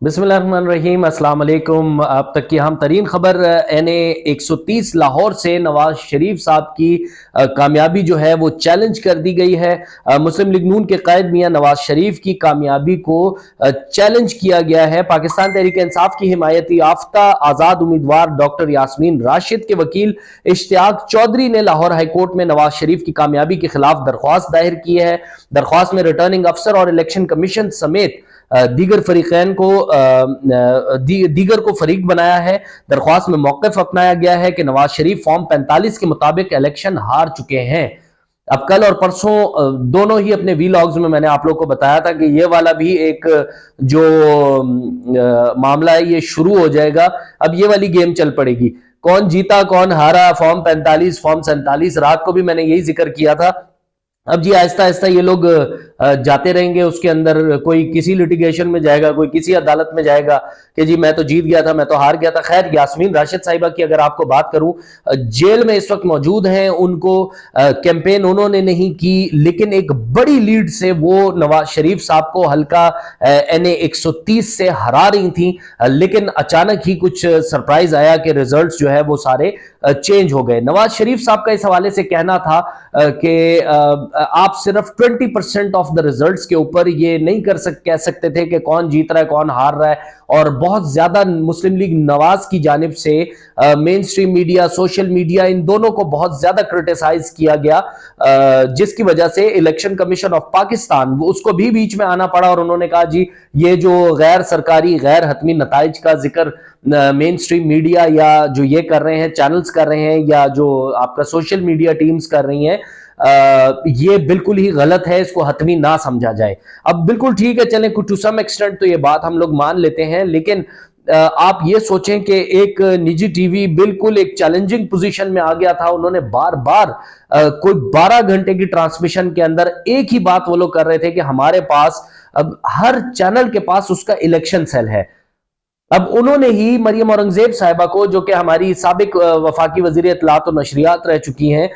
बिस्मिल्लाहिर्रहमानिर्रहीम, अस्सलाम वालेकुम। अब तक की अहम तरीन खबर NA 130 लाहौर से नवाज शरीफ साहब की कामयाबी जो है वो चैलेंज कर दी गई है। मुस्लिम लीग नून के कायद मियां नवाज शरीफ की कामयाबी को चैलेंज किया गया है। पाकिस्तान तहरीक इंसाफ की हिमायती याफ्ता आज़ाद उम्मीदवार डॉक्टर यास्मीन राशिद के वकील इश्तियाक चौधरी ने लाहौर हाई कोर्ट में नवाज शरीफ की कामयाबी के खिलाफ दरख्वास्त दायर की है। दरख्वास्त में रिटर्निंग अफसर और इलेक्शन कमीशन समेत दीगर फरीकैन को दीगर को फरीक बनाया है। दरख्वास्त में मौक़िफ़ अपनाया गया है कि नवाज शरीफ फॉर्म 45 के मुताबिक इलेक्शन हार चुके हैं। अब कल और परसों दोनों ही अपने वीलॉग्स में मैंने आप लोग को बताया था कि ये वाला भी एक जो मामला है ये शुरू हो जाएगा। अब ये वाली गेम चल पड़ेगी, कौन जीता कौन हारा, फॉर्म 45 फॉर्म 47। रात को भी मैंने यही जिक्र किया था। अब जी आहिस्ता आहिस्ता ये लोग जाते रहेंगे, उसके अंदर कोई किसी लिटिगेशन में जाएगा, कोई किसी अदालत में जाएगा कि जी मैं तो जीत गया था, मैं तो हार गया था। खैर, यास्मीन राशिद साहिबा की अगर आपको बात करूं, जेल में इस वक्त मौजूद हैं। उनको कैंपेन उन्होंने नहीं की, लेकिन एक बड़ी लीड से वो नवाज शरीफ साहब को हल्का NA 130 से हरा रही थी। लेकिन अचानक ही कुछ सरप्राइज आया कि रिजल्ट्स जो है वो सारे चेंज हो गए। नवाज शरीफ साहब का इस हवाले से कहना था कि आप सिर्फ 20% ऑफ द रिजल्ट्स के ऊपर ये नहीं कह सकते थे कि कौन जीत रहा है कौन हार रहा है। और बहुत ज्यादा मुस्लिम लीग नवाज की जानिब से mainstream media, social media, इन दोनों को बहुत ज्यादा क्रिटिसाइज किया गया, जिसकी वजह से इलेक्शन कमीशन ऑफ पाकिस्तान उसको भी बीच में आना पड़ा। और उन्होंने कहा जी ये जो गैर सरकारी गैर हतमी नताइज का जिक्र मेन स्ट्रीम मीडिया या जो ये कर रहे हैं, चैनल्स कर रहे हैं, या जो आपका सोशल मीडिया टीम्स कर रही हैं, ये बिल्कुल ही गलत है, इसको हतमी ना समझा जाए। अब बिल्कुल ठीक है, चलें टू सम एक्सटेंट तो ये बात हम लोग मान लेते हैं, लेकिन आप ये सोचें कि एक निजी टीवी बिल्कुल एक चैलेंजिंग पोजीशन में आ गया था। उन्होंने बार बार कोई 12 घंटे की ट्रांसमिशन के अंदर एक ही बात वो लोग कर रहे थे कि हमारे पास, अब हर चैनल के पास उसका इलेक्शन सेल है। अब उन्होंने ही मरियम औरंगजेब साहिबा को, जो कि हमारी साबिक वफाकी वजीर इत्तलात और नशरियात रह चुकी हैं,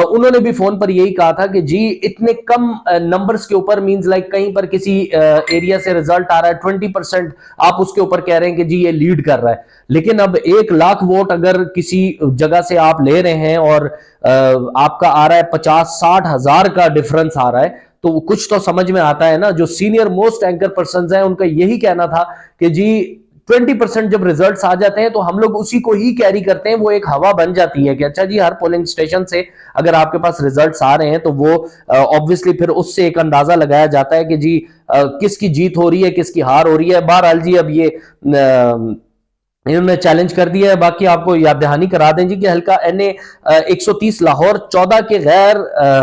उन्होंने भी फोन पर यही कहा था कि जी इतने कम नंबर्स के ऊपर, मींस लाइक कहीं पर किसी एरिया से रिजल्ट आ रहा है 20%, आप उसके ऊपर कह रहे हैं कि जी ये लीड कर रहा है। लेकिन अब 1 लाख वोट अगर किसी जगह से आप ले रहे हैं और आपका आ रहा है 50-60 हजार का डिफरेंस आ रहा है, तो कुछ तो समझ में आता है ना। जो सीनियर मोस्ट एंकर पर्सन है उनका यही कहना था कि जी 20% जब रिजल्ट्स आ जाते हैं तो हम लोग उसी को ही कैरी करते हैं, वो एक हवा बन जाती है कि अच्छा जी हर पोलिंग स्टेशन से अगर आपके पास रिजल्ट्स आ रहे हैं तो वो ऑब्वियसली फिर उससे एक अंदाजा लगाया जाता है कि जी किसकी जीत हो रही है किसकी हार हो रही है। बहरहाल जी अब ये इन्होंने चैलेंज कर दिया है। बाकी आपको याद दहानी करा दें जी कि हल्का NA 130 लाहौर 14 के गैर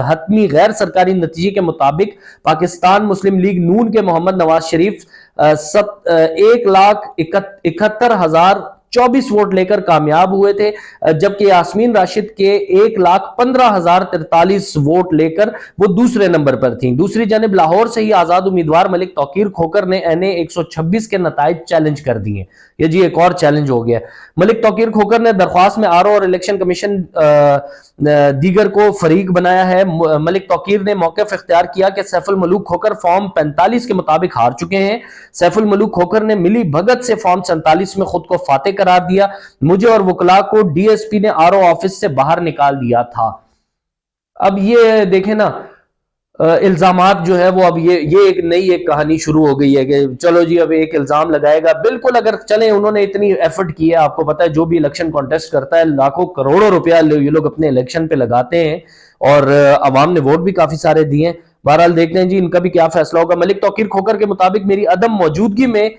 हतमी गैर सरकारी नतीजे के मुताबिक पाकिस्तान मुस्लिम लीग नून के मोहम्मद नवाज शरीफ 1,71,024 वोट लेकर कामयाब हुए थे, जबकि यास्मीन राशिद के 1,15,043 वोट लेकर वो दूसरे नंबर पर थी। दूसरी जानब लाहौर से ही आजाद उम्मीदवार मलिक तौकीर खोकर ने NA 126 के नताइज चैलेंज कर दिए। ये जी एक और चैलेंज हो गया। मलिक तौकीर खोकर ने दरख्वास्त में RO और इलेक्शन कमीशन दीगर को फरीक बनाया है। मलिक तौकीर ने मौक़िफ़ इख्तियार किया कि सैफुल मलूक खोकर फॉर्म 45 के मुताबिक हार चुके हैं। सैफुल मलूक खोकर ने मिली भगत से फॉर्म 47 में खुद को फातेह करार दिया। मुझे और वकला को DSP ने RO ऑफिस से बाहर निकाल दिया था। अब ये देखें ना, इल्जामात जो है वो अब ये एक नई एक कहानी शुरू हो गई है कि चलो जी अब एक इल्जाम लगाएगा। बिल्कुल, अगर चले उन्होंने इतनी एफर्ट की है, आपको पता है जो भी इलेक्शन कॉन्टेस्ट करता है लाखों करोड़ों रुपया ये लोग अपने इलेक्शन पे लगाते हैं, और अवाम ने वोट भी काफी सारे दिए हैं। बहरहाल देखते हैं जी इनका भी क्या फैसला होगा। मलिक तौकीर खोकर के मुताबिक मेरी अदम मौजूदगी में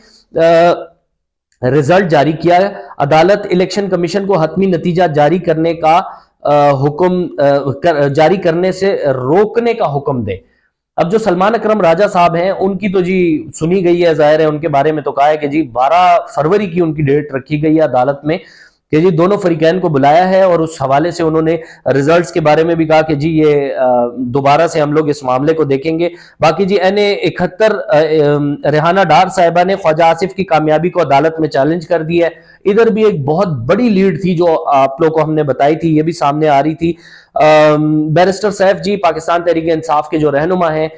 रिजल्ट जारी किया है। अदालत इलेक्शन कमीशन को हतमी नतीजा जारी करने का जारी करने से रोकने का हुक्म दे। अब जो सलमान अकरम राजा साहब हैं उनकी तो जी सुनी गई है, जाहिर है उनके बारे में तो कहा है कि जी 12 फरवरी की उनकी डेट रखी गई है अदालत में कि जी दोनों फरीकैन को बुलाया है, और उस हवाले से उन्होंने रिजल्ट्स के बारे में भी कहा कि जी ये दोबारा से हम लोग इस मामले को देखेंगे। बाकी जी NA 71 रेहाना डार साहिबा ने ख्वाजा आसिफ की कामयाबी को अदालत में चैलेंज कर दिया है। इधर भी एक बहुत बड़ी लीड थी जो आप लोग को हमने बताई थी, ये भी सामने आ रही थी। बैरिस्टर सैफ जी पाकिस्तान तहरीक इंसाफ के जो रहनुमा हैं,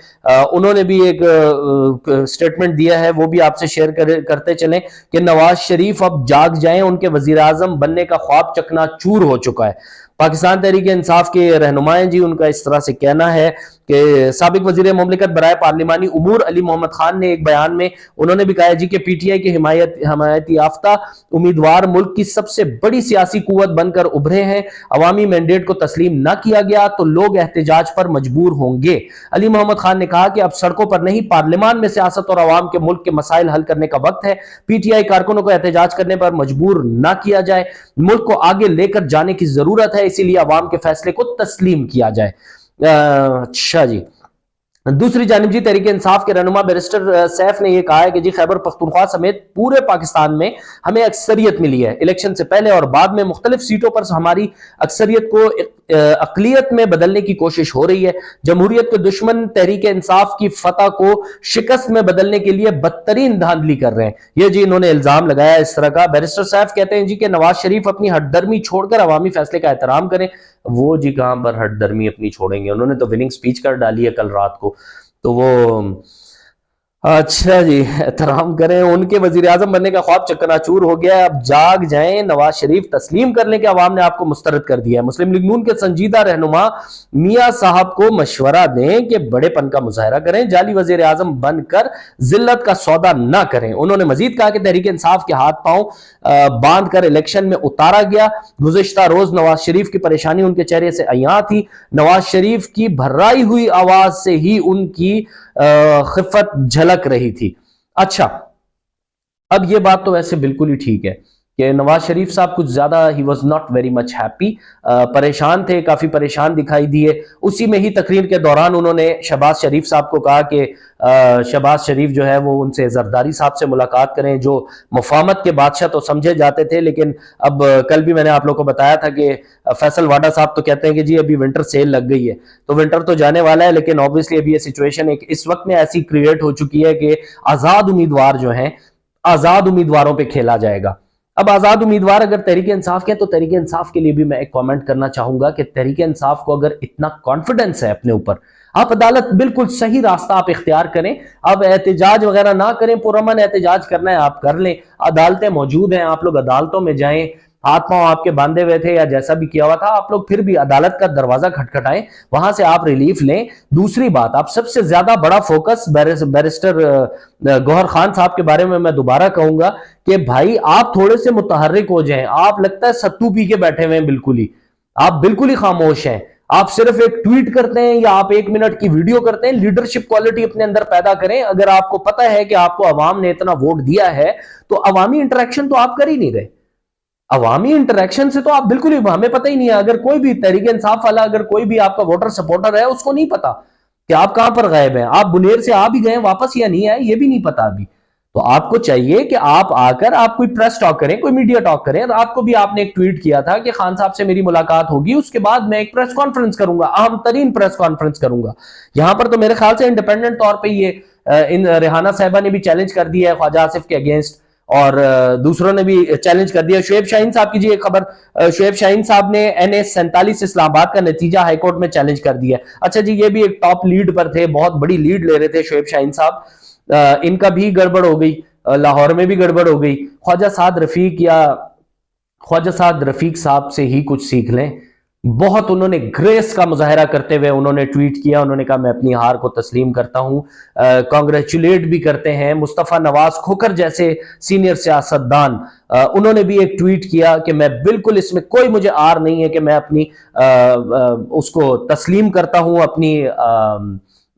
उन्होंने भी एक स्टेटमेंट दिया है, वो भी आपसे शेयर करते चलें कि नवाज शरीफ अब जाग जाएं, उनके वजीर आजम बनने का ख्वाब चकनाचूर हो चुका है। पाकिस्तान तहरीक इंसाफ के रहनुमाएं जी, उनका इस तरह से कहना है कि साबिक वजीर मुमलिकत बराए पार्लिमानी उमूर अली मोहम्मद खान ने एक बयान में उन्होंने भी कहा जी कि पीटीआई के हिमायत याफ्ता उम्मीदवार मुल्क की सबसे बड़ी सियासी कुव्वत बनकर उभरे हैं। अवामी मैंडेट को तस्लीम न किया गया तो लोग एहतजाज पर मजबूर होंगे। अली मोहम्मद खान ने कहा कि अब सड़कों पर नहीं, पार्लियामान में सियासत और अवाम के मुल्क के मसाइल हल करने का वक्त है। पीटीआई कारकुनों को एहतजाज करने पर मजबूर न किया जाए, मुल्क को आगे लेकर जाने की जरूरत है, इसीलिए अवाम के फैसले को तस्लीम किया जाए। अच्छा जी, दूसरी जानिब जी तहरीक इंसाफ के रहनुमा बैरिस्टर सैफ ने यह कहा है कि जी खैबर पख्तूनख्वा समेत पूरे पाकिस्तान में हमें अक्सरियत मिली है। इलेक्शन से पहले और बाद में मुख्तलिफ सीटों पर हमारी अक्सरियत को अकलियत में बदलने की कोशिश हो रही है। जमहूरियत के दुश्मन तहरीक इंसाफ की फतह को शिकस्त में बदलने के लिए बदतरीन धांधली कर रहे हैं। ये जी इन्होंने इल्जाम लगाया इस तरह का। बैरिस्टर सैफ कहते हैं जी कि नवाज शरीफ अपनी हटदर्मी छोड़कर अवामी फैसले का एहतराम करें। वो जी कहां पर हटदर्मी अपनी छोड़ेंगे, उन्होंने तो विनिंग स्पीच कर डाली है कल रात को, तो वो अच्छा जी एहतराम करें। उनके वजीर आजम बनने का ख्वाब चकनाचूर हो गया, अब जाग जाएं, नवाज शरीफ तस्लीम कर लें कि अवाम ने आपको मुस्तरद कर दिया है। मुस्लिम लीग नून के संजीदा रहनुमा मियां साहब को मशवरा दें कि बड़ेपन का मुजाहरा करें, जाली वजीर आजम बनकर जिल्लत का सौदा ना करें। उन्होंने मजीद कहा कि तहरीक इंसाफ के हाथ पांव बांध कर इलेक्शन में उतारा गया। गुज़िश्ता रोज नवाज शरीफ की परेशानी उनके चेहरे से अयां थी। नवाज शरीफ की भर्राई हुई आवाज से ही उनकी खिफत झलक रही थी। अच्छा, अब ये बात तो वैसे बिल्कुल ही ठीक है कि नवाज शरीफ साहब कुछ ज्यादा he was not very much happy, परेशान थे, काफी परेशान दिखाई दिए। उसी में ही तकरीर के दौरान उन्होंने शहबाज शरीफ साहब को कहा कि शहबाज शरीफ जो है वो उनसे जरदारी साहब से मुलाकात करें, जो मुफाहमत के बादशाह तो समझे जाते थे, लेकिन अब कल भी मैंने आप लोगों को बताया था कि फैसल वाडा साहब तो कहते हैं कि जी अभी विंटर सेल लग गई है, तो विंटर तो जाने वाला है, लेकिन ऑब्वियसली अभी ये सिचुएशन एक इस वक्त में ऐसी क्रिएट हो चुकी है कि आजाद उम्मीदवार जो हैं, आजाद उम्मीदवारों पर खेला जाएगा। अब आजाद उम्मीदवार अगर तहरीक इंसाफ के, तो तहरीक इंसाफ के लिए भी मैं एक कमेंट करना चाहूंगा कि तहरीक इंसाफ को अगर इतना कॉन्फिडेंस है अपने ऊपर, आप अदालत बिल्कुल सही रास्ता आप इख्तियार करें, आप एहतजाज वगैरह ना करें, पुरअमन एहतजाज करना है आप कर लें, अदालतें मौजूद हैं, आप लोग अदालतों में जाएं, हाथ पांव आपके बांधे हुए थे या जैसा भी किया हुआ था, आप लोग फिर भी अदालत का दरवाजा खटखटाएं, वहां से आप रिलीफ लें। दूसरी बात, आप सबसे ज्यादा बड़ा फोकस बैरिस्टर गौहर खान साहब के बारे में मैं दोबारा कहूंगा कि भाई आप थोड़े से मुतहर्रिक हो जाएं। आप लगता है सत्तू पी के बैठे हुए हैं, बिल्कुल ही आप बिल्कुल ही खामोश हैं। आप सिर्फ एक ट्वीट करते हैं या आप 1 मिनट की वीडियो करते हैं। लीडरशिप क्वालिटी अपने अंदर पैदा करें। अगर आपको पता है कि आपको अवाम ने इतना वोट दिया है, तो अवामी इंटरेक्शन तो आप कर ही नहीं रहे। अवामी इंटरेक्शन से तो आप बिल्कुल ही, हमें पता ही नहीं है। अगर कोई भी तहरीक इंसाफ वाला, अगर कोई भी आपका वोटर सपोर्टर है, उसको नहीं पता कि आप कहां पर गायब हैं, आप बुनेर से आ भी गए वापस या नहीं आए, ये भी नहीं पता अभी। तो आपको चाहिए कि आप आकर आप कोई प्रेस टॉक करें, कोई मीडिया टॉक करें। रात को भी आपने एक ट्वीट किया था कि खान साहब से मेरी मुलाकात होगी, उसके बाद मैं एक प्रेस कॉन्फ्रेंस करूंगा, अहम तरीन प्रेस कॉन्फ्रेंस करूंगा। यहां पर तो मेरे ख्याल से इंडिपेंडेंट तौर पर ये इन रेहाना साहिबा ने भी चैलेंज कर दिया है ख्वाजा आसिफ के अगेंस्ट, और दूसरों ने भी चैलेंज कर दिया। शुएब शाहीन साहब की जी एक खबर, शुएब शाहीन साहब ने NA-47 इस्लामाबाद का नतीजा हाईकोर्ट में चैलेंज कर दिया। अच्छा जी, ये भी एक टॉप लीड पर थे, बहुत बड़ी लीड ले रहे थे शुएब शाहीन साहब, इनका भी गड़बड़ हो गई, लाहौर में भी गड़बड़ हो गई। ख्वाजा साद रफीक साहब से ही कुछ सीख लें। बहुत उन्होंने ग्रेस का मुजाहरा करते हुए उन्होंने ट्वीट किया, उन्होंने कहा मैं अपनी हार को तस्लीम करता हूं, कांग्रेचुलेट भी करते हैं। मुस्तफा नवाज खोखर जैसे सीनियर सियासतदान, उन्होंने भी एक ट्वीट किया कि मैं बिल्कुल, इसमें कोई मुझे आर नहीं है कि मैं अपनी उसको तस्लीम करता हूं, अपनी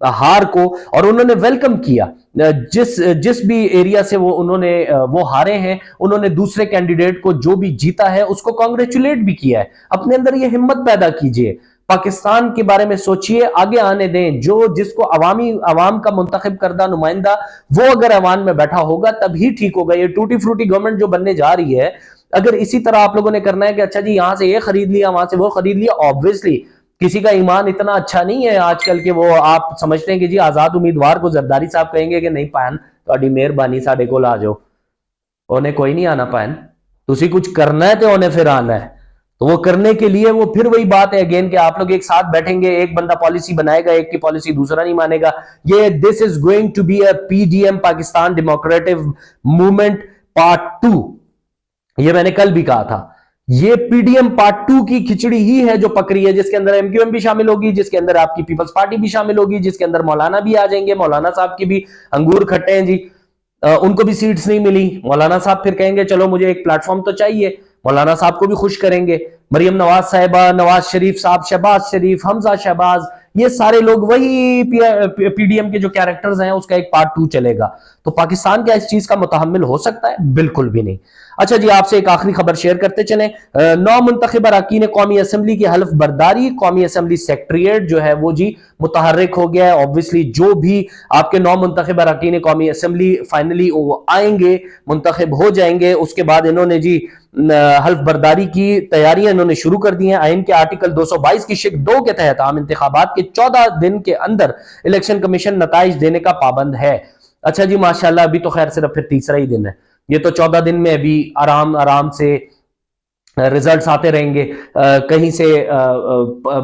हार को, और उन्होंने वेलकम किया जिस भी एरिया से वो हारे हैं, उन्होंने दूसरे कैंडिडेट को जो भी जीता है उसको कांग्रेचुलेट भी किया है। अपने अंदर ये हिम्मत पैदा कीजिए, पाकिस्तान के बारे में सोचिए, आगे आने दें। जिसको अवाम का मुंतखब करदा नुमाइंदा, वो अगर अवाम में बैठा होगा तभी ठीक होगा। ये टूटी फ्रूटी गवर्नमेंट जो बनने जा रही है, अगर इसी तरह आप लोगों ने करना है कि अच्छा जी यहां से ये खरीद लिया, वहां से वो खरीद लिया, ऑब्वियसली किसी का ईमान इतना अच्छा नहीं है आजकल के, वो आप समझते हैं कि जी आजाद उम्मीदवार को जरदारी साहब कहेंगे कि नहीं भैन ਤੁਹਾਡੀ ਮਿਹਰਬਾਨੀ ਸਾਡੇ ਕੋਲ आ जाओ, उन्हें कोई नहीं आना भैन, तुसी कुछ करना है तो उन्हें फिर आना है। تو وہ کرنے کے لیے وہ پھر وہی بات ہے اگین کہ آپ لوگ ایک ساتھ بیٹھیں گے, ایک بندہ پالیسی بنائے گا, ایک کی پالیسی دوسرا نہیں مانے گا. یہ this is going to be a P D M Pakistan Democratic Movement part 2. یہ میں نے کل بھی کہا تھا, یہ پی ڈی ایم پارٹ 2 کی کھچڑی ہی ہے جو پک رہی ہے, جس کے اندر ایم کیو ایم بھی شامل ہوگی, جس کے اندر آپ کی پیپلز پارٹی بھی شامل ہوگی, جس کے اندر مولانا بھی آ جائیں گے. مولانا صاحب کی بھی انگور کھٹے ہیں جی, ان کو بھی سیٹس نہیں ملی. مولانا صاحب پھر کہیں گے چلو مجھے ایک پلیٹ فارم تو چاہیے, مولانا صاحب کو بھی خوش کریں گے. مریم نواز صاحبہ, نواز شریف صاحب, شہباز شریف, حمزہ شہباز, یہ سارے لوگ وہی پی ڈی ایم کے جو کیریکٹرز ہیں اس کا ایک پارٹ 2 چلے گا. تو پاکستان کیا اس چیز کا متحمل ہو سکتا ہے؟ بالکل بھی نہیں. اچھا جی, آپ سے ایک آخری خبر شیئر کرتے چلیں. 9 منتخب اراکین قومی اسمبلی کی حلف برداری, قومی اسمبلی سیکٹریٹ جو ہے وہ جی متحرک ہو گیا ہے. obviously جو بھی آپ کے 9 منتخب اراکین قومی اسمبلی فائنلی آئیں گے, منتخب ہو جائیں گے, اس کے بعد انہوں نے جی حلف برداری کی تیاریاں انہوں نے شروع کر دی ہیں. آئین کے آرٹیکل 222 کی شق 2 کے تحت عام انتخابات کے 14 دن کے اندر الیکشن کمیشن نتائج دینے کا پابند ہے. اچھا جی ماشاءاللہ, ابھی تو خیر صرف پھر تیسرا ہی دن ہے, یہ تو 14 دن میں ابھی آرام سے ریزلٹس آتے رہیں گے. کہیں سے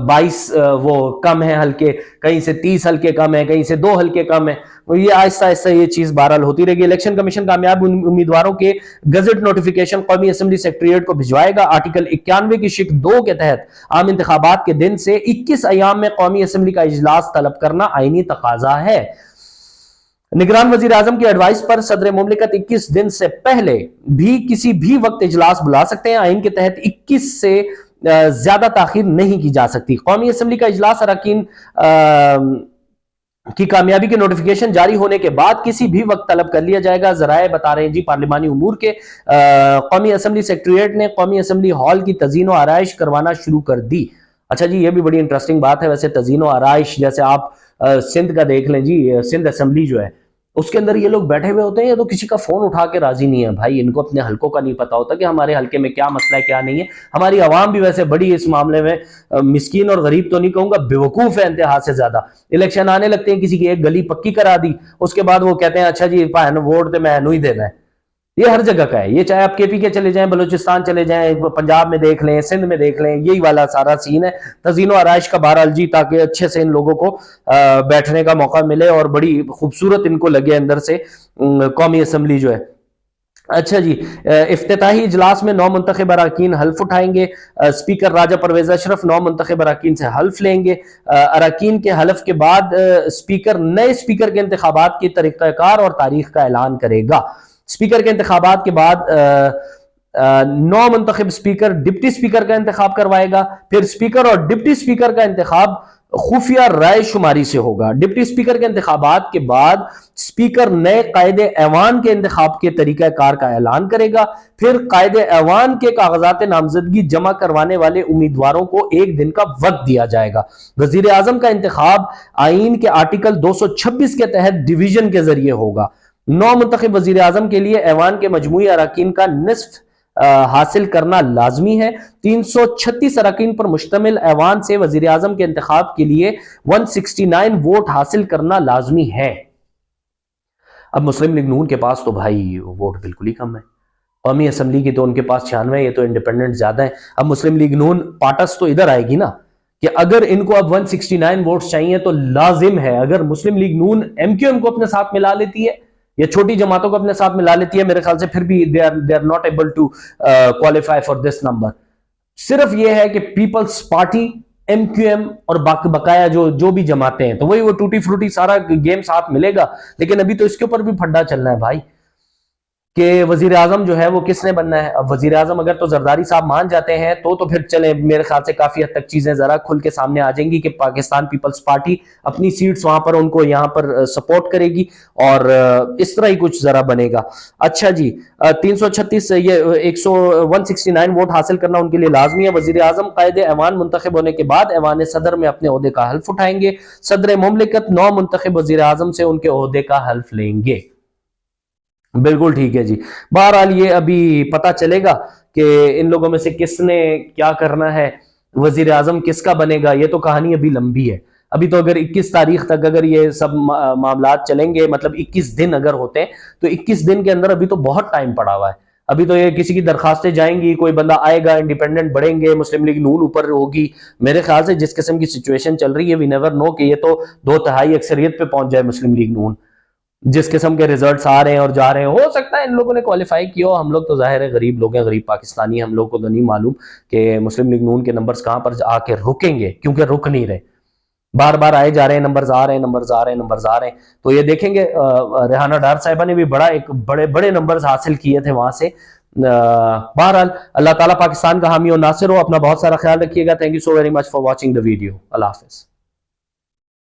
22 وہ کم ہیں حلقے, کہیں سے 30 حلقے کم ہیں, کہیں سے 2 حلقے کم ہیں. یہ آہستہ آہستہ یہ چیز بہرحال ہوتی رہے گی. الیکشن کمیشن کامیاب امیدواروں کے گزٹ نوٹیفیکیشن قومی اسمبلی سیکٹریٹ کو بھجوائے گا. آرٹیکل 91 کی شق 2 کے تحت عام انتخابات کے دن سے 21 ایام میں قومی اسمبلی کا اجلاس طلب کرنا آئینی تقاضا ہے. نگران وزیر اعظم کی ایڈوائس پر صدر مملکت 21 دن سے پہلے بھی کسی بھی وقت اجلاس بلا سکتے ہیں. آئین کے تحت 21 سے زیادہ تاخیر نہیں کی جا سکتی. قومی اسمبلی کا اجلاس اراکین کی کامیابی کے نوٹیفیکیشن جاری ہونے کے بعد کسی بھی وقت طلب کر لیا جائے گا. ذرائع بتا رہے ہیں جی پارلیمانی امور کے قومی اسمبلی سیکٹریٹ نے قومی اسمبلی ہال کی تزئین و آرائش کروانا شروع کر دی. اچھا جی, یہ بھی بڑی انٹرسٹنگ بات ہے. ویسے تزئین و آرائش جیسے آپ سندھ کا دیکھ لیں جی, سندھ اسمبلی جو ہے اس کے اندر یہ لوگ بیٹھے ہوئے ہوتے ہیں, یہ تو کسی کا فون اٹھا کے راضی نہیں ہے بھائی. ان کو اپنے حلقوں کا نہیں پتا ہوتا کہ ہمارے حلقے میں کیا مسئلہ ہے کیا نہیں ہے. ہماری عوام بھی ویسے بڑی اس معاملے میں مسکین اور غریب تو نہیں کہوں گا, بیوقوف ہے انتہا سے زیادہ. الیکشن آنے لگتے ہیں, کسی کی ایک گلی پکی کرا دی, اس کے بعد وہ کہتے ہیں اچھا جی ووٹ تو میں ہی دینا ہے. یہ ہر جگہ کا ہے, یہ چاہے آپ کے پی کے چلے جائیں, بلوچستان چلے جائیں, پنجاب میں دیکھ لیں, سندھ میں دیکھ لیں, یہی والا سارا سین ہے. تزئین و آرائش کا بہرحال جی, تاکہ اچھے سے ان لوگوں کو بیٹھنے کا موقع ملے اور بڑی خوبصورت ان کو لگے اندر سے قومی اسمبلی جو ہے. اچھا جی, افتتاحی اجلاس میں 9 منتخب اراکین حلف اٹھائیں گے. اسپیکر راجہ پرویز اشرف 9 منتخب اراکین سے حلف لیں گے. اراکین کے حلف کے بعد اسپیکر نئے اسپیکر کے انتخابات کی طریقہ کار اور تاریخ کا اعلان کرے گا. اسپیکر کے انتخابات کے بعد 9 منتخب اسپیکر ڈپٹی اسپیکر کا انتخاب کروائے گا. پھر اسپیکر اور ڈپٹی اسپیکر کا انتخاب خفیہ رائے شماری سے ہوگا. ڈپٹی اسپیکر کے انتخابات کے بعد اسپیکر نئے قائد ایوان کے انتخاب کے طریقہ کار کا اعلان کرے گا. پھر قائد ایوان کے کاغذات نامزدگی جمع کروانے والے امیدواروں کو 1 دن کا وقت دیا جائے گا. وزیر اعظم کا انتخاب آئین کے آرٹیکل 226 کے تحت ڈویژن کے ذریعے ہوگا. 9 منتخب وزیر اعظم کے لیے ایوان کے مجموعی اراکین کا نصف حاصل کرنا لازمی ہے. 336 اراکین پر مشتمل ایوان سے وزیر اعظم کے انتخاب کے لیے 169 ووٹ حاصل کرنا لازمی ہے. اب مسلم لیگ نون کے پاس تو بھائی ووٹ بالکل ہی کم ہے. قومی اسمبلی کی تو ان کے پاس 96, یہ تو انڈیپینڈنٹ زیادہ ہیں. اب مسلم لیگ نون پاٹس تو ادھر آئے گی نا کہ اگر ان کو اب 169 ووٹس چاہیے تو لازم ہے, اگر مسلم لیگ نون ایم کیو ایم کو اپنے ساتھ ملا لیتی ہے یا چھوٹی جماعتوں کو اپنے ساتھ ملا لیتی ہے, میرے خیال سے پھر بھی they are not able to qualify for this number. صرف یہ ہے کہ پیپلز پارٹی, ایم کیو ایم اور بقایا جو بھی جماعتیں ہیں, تو وہی وہ ٹوٹی فروٹی سارا گیم ساتھ ملے گا. لیکن ابھی تو اس کے اوپر بھی پھڈا چلنا ہے بھائی کہ وزیر اعظم جو ہے وہ کس نے بننا ہے. اب وزیر اعظم اگر تو زرداری صاحب مان جاتے ہیں تو پھر چلیں, میرے خیال سے کافی حد تک چیزیں ذرا کھل کے سامنے آ جائیں گی کہ پاکستان پیپلز پارٹی اپنی سیٹس وہاں پر ان کو یہاں پر سپورٹ کرے گی اور اس طرح ہی کچھ ذرا بنے گا. اچھا جی, 336 یہ 169 ووٹ حاصل کرنا ان کے لیے لازمی ہے. وزیر اعظم قائد ایوان منتخب ہونے کے بعد ایوان صدر میں اپنے عہدے کا حلف اٹھائیں گے. صدر مملکت 9 منتخب وزیر اعظم سے ان کے عہدے کا حلف لیں گے. بالکل ٹھیک ہے جی. بہرحال یہ ابھی پتا چلے گا کہ ان لوگوں میں سے کس نے کیا کرنا ہے, وزیر اعظم کس کا بنے گا. یہ تو کہانی ابھی لمبی ہے. ابھی تو اگر 21 تاریخ تک اگر یہ سب معاملات چلیں گے, مطلب 21 دن اگر ہوتے ہیں تو 21 دن کے اندر ابھی تو بہت ٹائم پڑا ہوا ہے. ابھی تو یہ کسی کی درخواستیں جائیں گی, کوئی بندہ آئے گا, انڈیپینڈنٹ بڑھیں گے, مسلم لیگ نون اوپر ہوگی. میرے خیال سے جس قسم کی سچویشن چل رہی ہے, وی نیور نو کہ یہ تو 2/3 اکثریت پہ پہنچ جائے مسلم لیگ نون. جس قسم کے ریزلٹس آ رہے ہیں اور جا رہے ہیں, ہو سکتا ہے ان لوگوں نے کوالیفائی کیا ہو. ہم لوگ تو ظاہر ہے غریب لوگ ہیں, غریب پاکستانی, ہم لوگ کو تو نہیں معلوم کہ مسلم لیگ نون کے نمبرز کہاں پر آ کے رکیں گے, کیونکہ رک نہیں رہے, بار بار آئے جا رہے ہیں, نمبرز آ رہے ہیں, نمبرز آ رہے ہیں, نمبرز آ رہے ہیں. تو یہ دیکھیں گے ریحانہ ڈار صاحبہ نے بھی بڑے بڑے نمبرز حاصل کیے تھے وہاں سے. بہرحال اللہ تعالیٰ پاکستان کا حامی و ناصر ہو. اپنا بہت سارا خیال رکھیے گا. Thank you so very much for watching the video. اللہ حافظ.